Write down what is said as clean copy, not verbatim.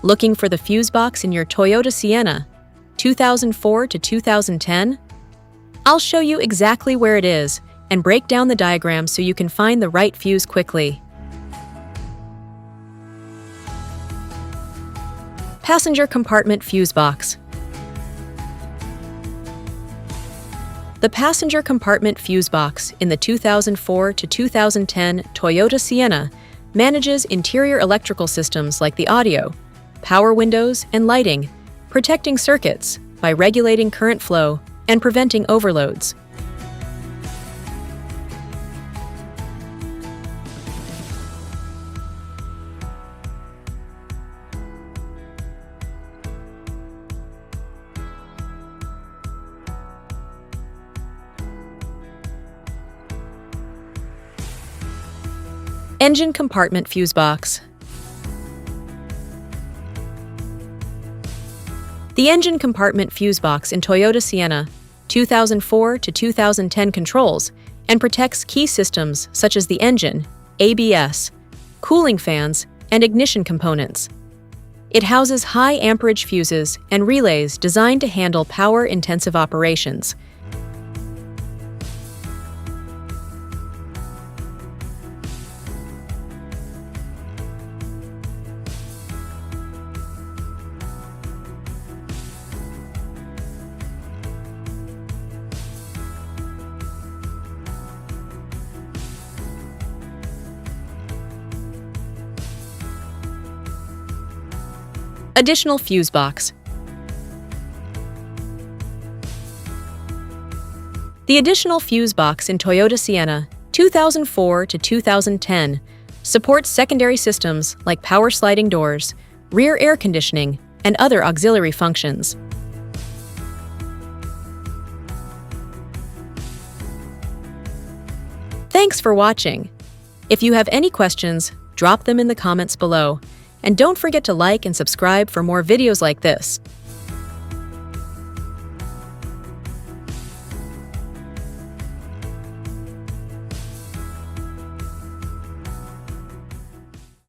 Looking for the fuse box in your Toyota Sienna, 2004 to 2010? I'll show you exactly where it is and break down the diagram so you can find the right fuse quickly. Passenger compartment fuse box. The passenger compartment fuse box in the 2004 to 2010 Toyota Sienna manages interior electrical systems like the audio, power windows, and lighting, protecting circuits by regulating current flow and preventing overloads. Engine compartment fuse box. The engine compartment fuse box in Toyota Sienna 2004 to 2010 controls and protects key systems such as the engine, ABS, cooling fans, and ignition components. It houses high amperage fuses and relays designed to handle power-intensive operations. Additional fuse box. The additional fuse box in Toyota Sienna 2004 to 2010 supports secondary systems like power sliding doors, rear air conditioning, and other auxiliary functions. Thanks for watching. If you have any questions, drop them in the comments below. And don't forget to like and subscribe for more videos like this.